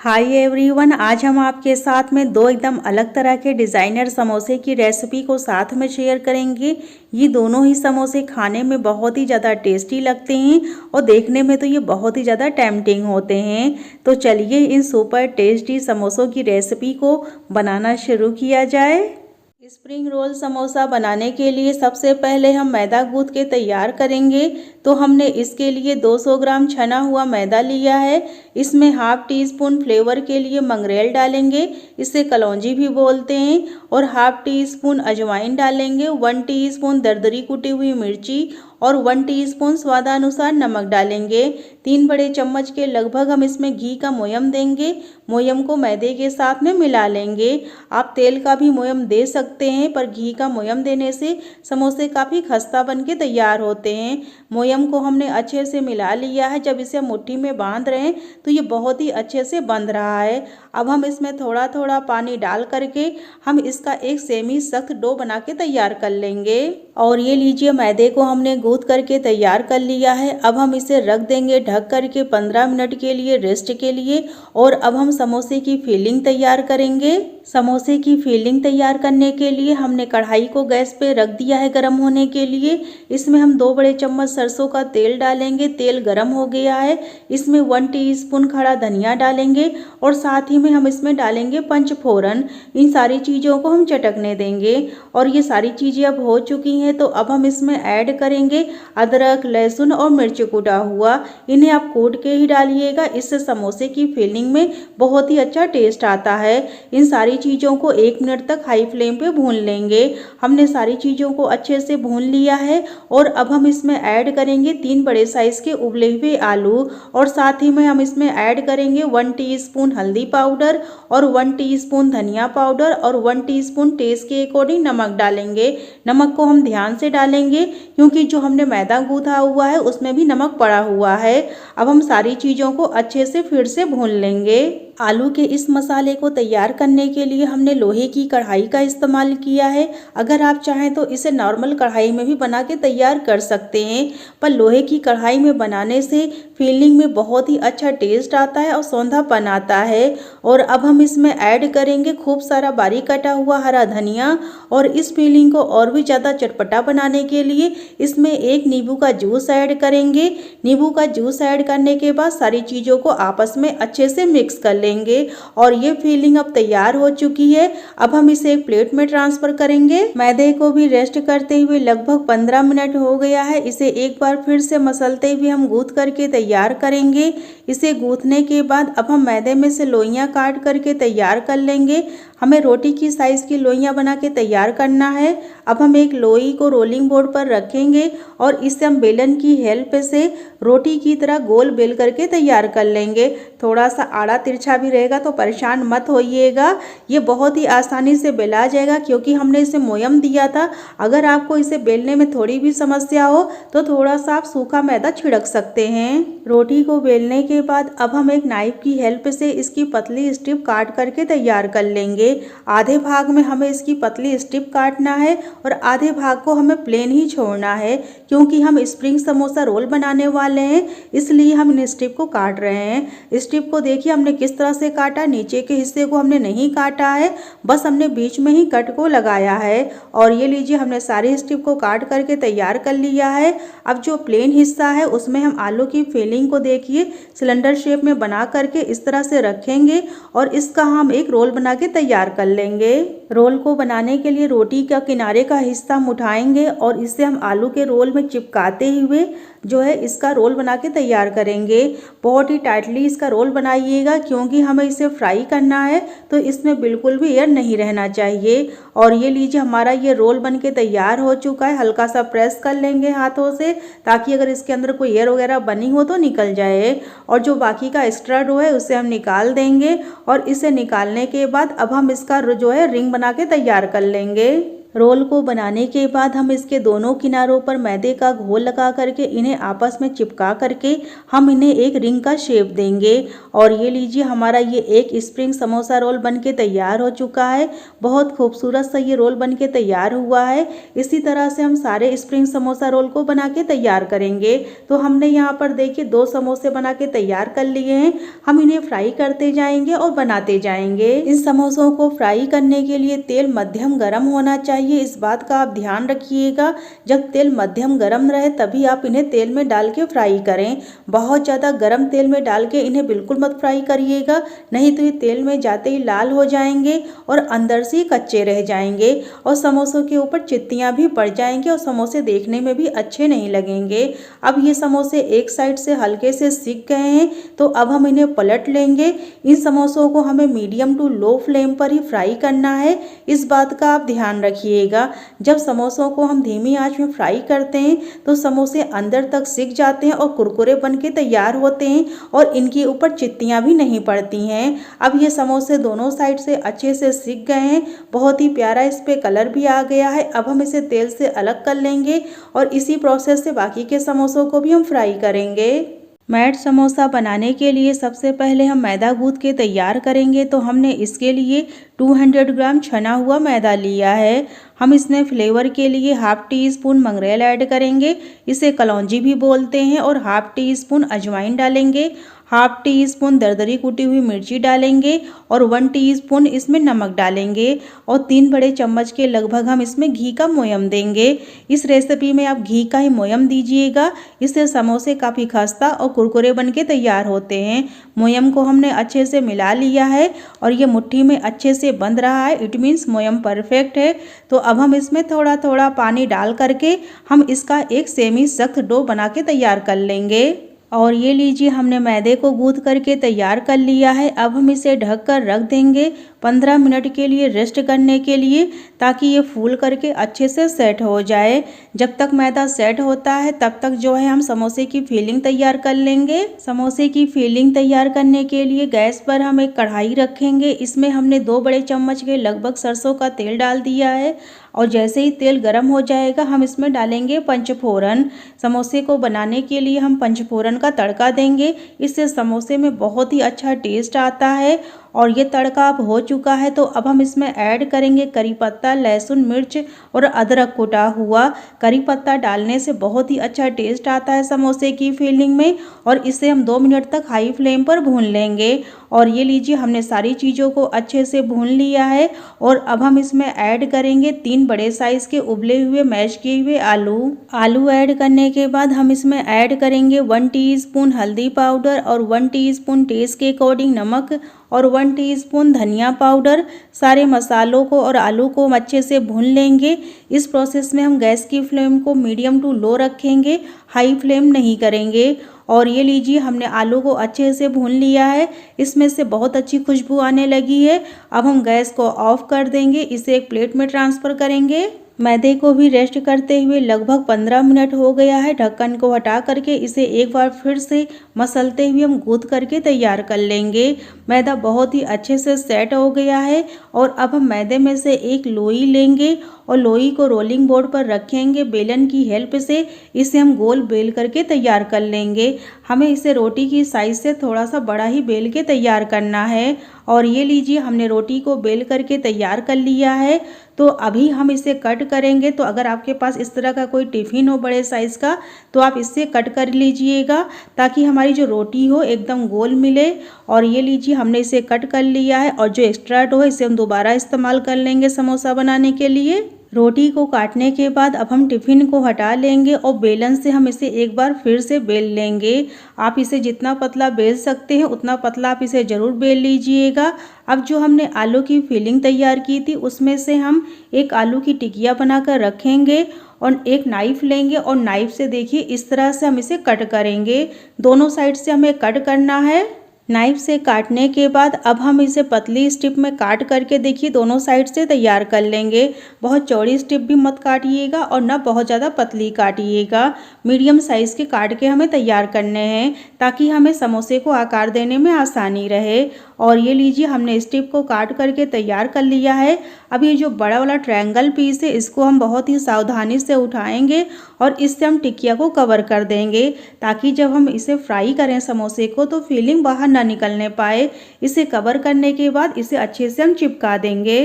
Hi everyone, आज हम आपके साथ में दो एकदम अलग तरह के डिज़ाइनर समोसे की रेसिपी को साथ में शेयर करेंगे। ये दोनों ही समोसे खाने में बहुत ही ज़्यादा टेस्टी लगते हैं और देखने में तो ये बहुत ही ज़्यादा टेम्पटिंग होते हैं। तो चलिए इन सुपर टेस्टी समोसों की रेसिपी को बनाना शुरू किया जाए। स्प्रिंग रोल समोसा बनाने के लिए सबसे पहले हम मैदा गूंथ के तैयार करेंगे। तो हमने इसके लिए 200 ग्राम छना हुआ मैदा लिया है। इसमें हाफ टी स्पून फ्लेवर के लिए मंगरेल डालेंगे, इसे कलौंजी भी बोलते हैं, और हाफ टी स्पून अजवाइन डालेंगे, 1 टीस्पून दरदरी कुटी हुई मिर्ची और 1 टीस्पून स्वादानुसार नमक डालेंगे। 3 बड़े चम्मच के लगभग हम इसमें घी का मोयम देंगे। मोयम को मैदे के साथ में मिला लेंगे। आप तेल का भी मोयम दे सकते हैं, पर घी का मोयम देने से समोसे काफ़ी खस्ता बन के तैयार होते हैं। मोयम को हमने अच्छे से मिला लिया है। जब इसे मुट्ठी में बांध रहे हैं तो ये बहुत ही अच्छे से बंध रहा है। अब हम इसमें थोड़ा थोड़ा पानी डाल करके हम इसका एक सेमी सख्त डो बना के तैयार कर लेंगे। और ये लीजिए, मैदे को हमने गूंथ करके तैयार कर लिया है। अब हम इसे रख देंगे ढक करके 15 मिनट के लिए रेस्ट के लिए। और अब हम समोसे की फिलिंग तैयार करेंगे। समोसे की फिलिंग तैयार करने के लिए हमने कढ़ाई को गैस पे रख दिया है गर्म होने के लिए। इसमें हम 2 बड़े चम्मच सरसों का तेल डालेंगे। तेल गर्म हो गया है। इसमें 1 टीस्पून खड़ा धनिया डालेंगे और साथ ही में हम इसमें डालेंगे पंचफोरन। इन सारी चीज़ों को हम चटकने देंगे। और ये सारी चीज़ें अब हो चुकी हैं, तो अब हम इसमें ऐड करेंगे अदरक, लहसुन और मिर्च कूटा हुआ। इन्हें आप कूट के ही डालिएगा, इससे समोसे की फिलिंग में बहुत ही अच्छा टेस्ट आता है। इन सारी चीज़ों को 1 मिनट तक हाई फ्लेम पे भून लेंगे। हमने सारी चीज़ों को अच्छे से भून लिया है। और अब हम इसमें ऐड करेंगे 3 बड़े साइज़ के उबले हुए आलू, और साथ ही में हम इसमें ऐड करेंगे 1 टीस्पून हल्दी पाउडर और 1 टीस्पून धनिया पाउडर और 1 टीस्पून टेस्ट के अकॉर्डिंग नमक डालेंगे। नमक को हम ध्यान से डालेंगे क्योंकि जो हमने मैदा गूंथा हुआ है उसमें भी नमक पड़ा हुआ है। अब हम सारी चीज़ों को अच्छे से फिर से भून लेंगे। आलू के इस मसाले को तैयार करने के लिए हमने लोहे की कढ़ाई का इस्तेमाल किया है। अगर आप चाहें तो इसे नॉर्मल कढ़ाई में भी बना के तैयार कर सकते हैं, पर लोहे की कढ़ाई में बनाने से फीलिंग में बहुत ही अच्छा टेस्ट आता है और सौंधापन आता है। और अब हम इसमें ऐड करेंगे खूब सारा बारीक कटा हुआ हरा धनिया। और इस फीलिंग को और भी ज़्यादा चटपटा बनाने के लिए इसमें 1 नींबू का जूस ऐड करेंगे। नींबू का जूस ऐड करने के बाद सारी चीज़ों को आपस में अच्छे से मिक्स कर लेंगे। और ये फीलिंग अब तैयार हो चुकी है। अब हम इसे एक प्लेट में ट्रांसफर करेंगे। मैदे को भी रेस्ट करते हुए लगभग 15 मिनट हो गया है। इसे एक बार फिर से मसलते हुए हम गूंथ करके तैयार करेंगे। इसे गूंथने के बाद अब हम मैदे में से लोइयां काट करके तैयार कर लेंगे। हमें रोटी की साइज़ की लोइयां बना के तैयार करना है। अब हम एक लोई को रोलिंग बोर्ड पर रखेंगे और इससे हम बेलन की हेल्प से रोटी की तरह गोल बेल करके तैयार कर लेंगे। थोड़ा सा आड़ा तिरछा भी रहेगा तो परेशान मत होइएगा, ये बहुत ही आसानी से बेला जाएगा क्योंकि हमने इसे मोयम दिया था। अगर आपको इसे बेलने में थोड़ी भी समस्या हो तो थोड़ा सा आप सूखा मैदा छिड़क सकते हैं। रोटी को बेलने के बाद अब हम एक नाइफ की हेल्प से इसकी पतली स्ट्रिप काट करके तैयार कर लेंगे। आधे भाग में हमें इसकी पतली स्ट्रिप काटना है और आधे भाग को हमें प्लेन ही छोड़ना है, क्योंकि हम स्प्रिंग समोसा रोल बनाने वाले हैं, इसलिए हम इन स्ट्रिप को काट रहे हैं। स्ट्रिप को देखिए हमने किस तरह से काटा, नीचे के हिस्से को हमने नहीं काटा है, बस हमने बीच में ही कट को लगाया है। और ये लीजिए, हमने सारी स्ट्रिप को काट करके तैयार कर लिया है। अब जो प्लेन हिस्सा है उसमें हम आलू की फिलिंग को देखिए सिलेंडर शेप में बना करके इस तरह से रखेंगे और इसका हम एक रोल बना के तैयार कर लेंगे। रोल को बनाने के लिए रोटी का किनारे का हिस्सा हम उठाएंगे और इसे हम आलू के रोल में चिपकाते हुए जो है इसका रोल बना के तैयार करेंगे। बहुत ही टाइटली इसका रोल बनाइएगा क्योंकि हमें इसे फ्राई करना है, तो इसमें बिल्कुल भी एयर नहीं रहना चाहिए। और ये लीजिए, हमारा ये रोल बन के तैयार हो चुका है। हल्का सा प्रेस कर लेंगे हाथों से ताकि अगर इसके अंदर कोई एयर वगैरह बनी हो तो निकल जाए। और जो बाकी का एक्स्ट्रा डो है उसे हम निकाल देंगे। और इसे निकालने के बाद अब हम इसका जो है रिंग बना के तैयार कर लेंगे। रोल को बनाने के बाद हम इसके दोनों किनारों पर मैदे का घोल लगा करके इन्हें आपस में चिपका करके हम इन्हें एक रिंग का शेप देंगे। और ये लीजिए हमारा ये एक स्प्रिंग समोसा रोल बनके तैयार हो चुका है। बहुत खूबसूरत सा ये रोल बनके तैयार हुआ है। इसी तरह से हम सारे स्प्रिंग समोसा रोल को बना के तैयार करेंगे। तो हमने यहाँ पर देखिए 2 समोसे बना के तैयार कर लिए हैं। हम इन्हें फ्राई करते जाएंगे और बनाते जाएंगे। इन समोसों को फ्राई करने के लिए तेल मध्यम गर्म होना चाहिए, इस बात का आप ध्यान रखिएगा। जब तेल मध्यम गर्म रहे तभी आप इन्हें तेल में डाल के फ्राई करें। बहुत ज़्यादा गर्म तेल में डाल के इन्हें बिल्कुल मत फ्राई करिएगा, नहीं तो ये तेल में जाते ही लाल हो जाएंगे और अंदर से कच्चे रह जाएंगे और समोसों के ऊपर चित्तियाँ भी पड़ जाएंगी और समोसे देखने में भी अच्छे नहीं लगेंगे। अब ये समोसे एक साइड से हल्के से सिक गए हैं, तो अब हम इन्हें पलट लेंगे। इन समोसों को हमें मीडियम टू लो फ्लेम पर ही फ्राई करना है, इस बात का आप ध्यान रखिएगा। जब समोसों को हम धीमी आंच में फ्राई करते हैं तो समोसे अंदर तक सिक जाते हैं और कुरकुरे बनके तैयार होते हैं और इनके ऊपर चित्तियाँ भी नहीं पड़ती हैं। अब ये समोसे दोनों साइड से अच्छे से सिक गए हैं, बहुत ही प्यारा इस पे कलर भी आ गया है। अब हम इसे तेल से अलग कर लेंगे और इसी प्रोसेस से बाकी के समोसों को भी हम फ्राई करेंगे। मैट समोसा बनाने के लिए सबसे पहले हम मैदा गूंथ के तैयार करेंगे। तो हमने इसके लिए 200 ग्राम छना हुआ मैदा लिया है। हम इसमें फ्लेवर के लिए half tea spoon mongrel add करेंगे, इसे कलौंजी भी बोलते हैं, और हाफ टी स्पून अजवाइन डालेंगे, हाफ टी स्पून दरदरी कुटी हुई मिर्ची डालेंगे और 1 टीस्पून इसमें नमक डालेंगे और 3 बड़े चम्मच के लगभग हम इसमें घी का मोयम देंगे। इस रेसिपी में आप घी का ही मोयम दीजिएगा, इससे समोसे काफ़ी खस्ता और कुरकुरे बनके तैयार होते हैं। मोयम को हमने अच्छे से मिला लिया है और ये मुट्ठी में अच्छे से बंध रहा है, इट मीन्स मोयम परफेक्ट है। तो अब हम इसमें थोड़ा थोड़ा पानी डाल करके हम इसका एक सेमी सख्त डो बना के तैयार कर लेंगे। और ये लीजिए हमने मैदे को गूंथ करके तैयार कर लिया है। अब हम इसे ढक कर रख देंगे 15 मिनट के लिए रेस्ट करने के लिए, ताकि ये फूल करके अच्छे से सेट हो जाए। जब तक मैदा सेट होता है तब तक जो है हम समोसे की फिलिंग तैयार कर लेंगे। समोसे की फिलिंग तैयार करने के लिए गैस पर हम एक कढ़ाई रखेंगे। इसमें हमने 2 बड़े चम्मच के लगभग सरसों का तेल डाल दिया है और जैसे ही तेल गर्म हो जाएगा हम इसमें डालेंगे पंचफोरन। समोसे को बनाने के लिए हम पंचफोरन का तड़का देंगे, इससे समोसे में बहुत ही अच्छा टेस्ट आता है। और ये तड़का अब हो चुका है तो अब हम इसमें ऐड करेंगे करी पत्ता, लहसुन, मिर्च और अदरक कुटा हुआ। करी पत्ता डालने से बहुत ही अच्छा टेस्ट आता है समोसे की फिलिंग में और इसे हम 2 मिनट तक हाई फ्लेम पर भून लेंगे। और ये लीजिए हमने सारी चीज़ों को अच्छे से भून लिया है और अब हम इसमें ऐड करेंगे 3 बड़े साइज़ के उबले हुए मैश किए हुए आलू ऐड करने के बाद हम इसमें ऐड करेंगे 1 टीस्पून हल्दी पाउडर और 1 टीस्पून टेस्ट के अकॉर्डिंग नमक और 1 टीस्पून धनिया पाउडर। सारे मसालों को और आलू को हम अच्छे से भून लेंगे। इस प्रोसेस में हम गैस की फ्लेम को मीडियम टू लो रखेंगे, हाई फ्लेम नहीं करेंगे। और ये लीजिए हमने आलू को अच्छे से भून लिया है, इसमें से बहुत अच्छी खुशबू आने लगी है। अब हम गैस को ऑफ कर देंगे, इसे एक प्लेट में ट्रांसफ़र करेंगे। मैदे को भी रेस्ट करते हुए लगभग 15 मिनट हो गया है। ढक्कन को हटा करके इसे एक बार फिर से मसलते हुए हम गूंथ करके तैयार कर लेंगे। मैदा बहुत ही अच्छे से सेट हो गया है और अब हम मैदे में से एक लोई लेंगे और लोई को रोलिंग बोर्ड पर रखेंगे बेलन की हेल्प से। इसे हम गोल बेल करके तैयार कर लेंगे। हमें इसे रोटी की साइज़ से थोड़ा सा बड़ा ही बेल के तैयार करना है। और ये लीजिए हमने रोटी को बेल करके तैयार कर लिया है। तो अभी हम इसे कट करेंगे। तो अगर आपके पास इस तरह का कोई टिफ़िन हो बड़े साइज़ का तो आप इससे कट कर लीजिएगा, ताकि हमारी जो रोटी हो एकदम गोल मिले। और ये लीजिए हमने इसे कट कर लिया है और जो एक्स्ट्रा डो है इसे हम दोबारा इस्तेमाल कर लेंगे समोसा बनाने के लिए। रोटी को काटने के बाद अब हम टिफ़िन को हटा लेंगे और बेलन से हम इसे एक बार फिर से बेल लेंगे। आप इसे जितना पतला बेल सकते हैं उतना पतला आप इसे ज़रूर बेल लीजिएगा। अब जो हमने आलू की फिलिंग तैयार की थी उसमें से हम एक आलू की टिकिया बनाकर रखेंगे और एक नाइफ़ लेंगे और नाइफ़ से देखिए इस तरह से हम इसे कट करेंगे। दोनों साइड से हमें कट करना है। नाइफ से काटने के बाद अब हम इसे पतली स्ट्रिप में काट करके देखिए दोनों साइड से तैयार कर लेंगे। बहुत चौड़ी स्ट्रिप भी मत काटिएगा और ना बहुत ज़्यादा पतली काटिएगा। मीडियम साइज़ के काट के हमें तैयार करने हैं ताकि हमें समोसे को आकार देने में आसानी रहे। और ये लीजिए हमने स्ट्रिप को काट करके तैयार कर लिया है। अब ये जो बड़ा वाला ट्रायंगल पीस है इसको हम बहुत ही सावधानी से उठाएंगे और इससे हम टिकिया को कवर कर देंगे ताकि जब हम इसे फ्राई करें समोसे को तो फीलिंग बाहर ना निकलने पाए। इसे कवर करने के बाद इसे अच्छे से हम चिपका देंगे।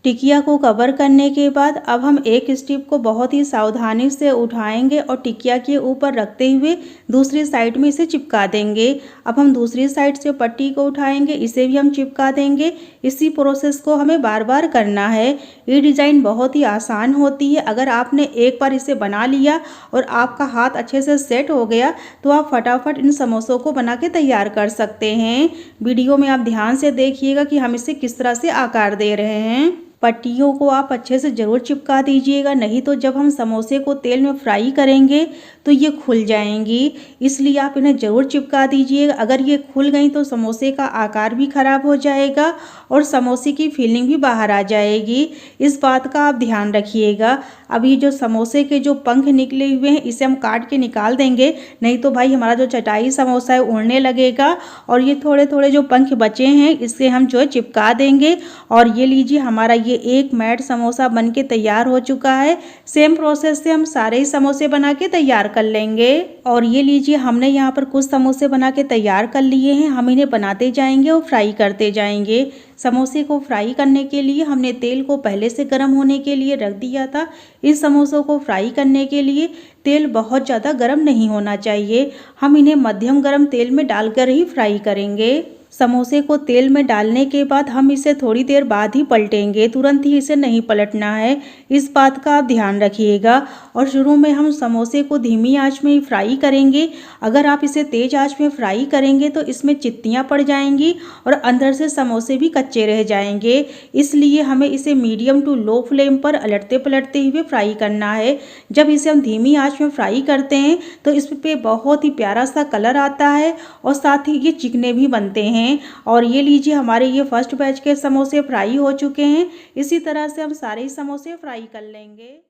टिकिया को कवर करने के बाद अब हम एक स्ट्रिप को बहुत ही सावधानी से उठाएंगे और टिकिया के ऊपर रखते हुए दूसरी साइड में इसे चिपका देंगे। अब हम दूसरी साइड से पट्टी को उठाएंगे, इसे भी हम चिपका देंगे। इसी प्रोसेस को हमें बार बार करना है। ये डिज़ाइन बहुत ही आसान होती है। अगर आपने एक बार इसे बना लिया और आपका हाथ अच्छे से सेट हो गया तो आप फटाफट इन समोसों को बना के तैयार कर सकते हैं। वीडियो में आप ध्यान से देखिएगा कि हम इसे किस तरह से आकार दे रहे हैं। पट्टियों को आप अच्छे से ज़रूर चिपका दीजिएगा, नहीं तो जब हम समोसे को तेल में फ्राई करेंगे तो ये खुल जाएंगी। इसलिए आप इन्हें ज़रूर चिपका दीजिएगा। अगर ये खुल गई तो समोसे का आकार भी ख़राब हो जाएगा और समोसे की फीलिंग भी बाहर आ जाएगी। इस बात का आप ध्यान रखिएगा। अब ये जो समोसे के जो पंख निकले हुए हैं इसे हम काट के निकाल देंगे, नहीं तो भाई हमारा जो चटाई समोसा है उड़ने लगेगा। और ये थोड़े थोड़े जो पंख बचे हैं इससे हम जो है चिपका देंगे। और ये लीजिए हमारा ये एक मैट समोसा बन के तैयार हो चुका है। सेम प्रोसेस से हम सारे ही समोसे बना के तैयार कर लेंगे। और ये लीजिए हमने यहाँ पर कुछ समोसे बना के तैयार कर लिए हैं। हम इन्हें बनाते जाएंगे और फ्राई करते जाएंगे। समोसे को फ्राई करने के लिए हमने तेल को पहले से गर्म होने के लिए रख दिया था। इस समोसों को फ्राई करने के लिए तेल बहुत ज़्यादा गर्म नहीं होना चाहिए। हम इन्हें मध्यम गर्म तेल में डालकर ही फ्राई करेंगे। समोसे को तेल में डालने के बाद हम इसे थोड़ी देर बाद ही पलटेंगे, तुरंत ही इसे नहीं पलटना है। इस बात का आप ध्यान रखिएगा। और शुरू में हम समोसे को धीमी आंच में ही फ्राई करेंगे। अगर आप इसे तेज आंच में फ्राई करेंगे तो इसमें चित्तियाँ पड़ जाएंगी और अंदर से समोसे भी कच्चे रह जाएंगे। इसलिए हमें इसे मीडियम टू लो फ्लेम पर अलटते पलटते हुए फ्राई करना है। जब इसे हम धीमी आंच में फ्राई करते हैं तो इस पे बहुत ही प्यारा सा कलर आता है और साथ ही ये चिकने भी बनते हैं। और ये लीजिए हमारे ये फर्स्ट बैच के समोसे फ्राई हो चुके हैं। इसी तरह से हम सारे ही समोसे फ्राई कर लेंगे।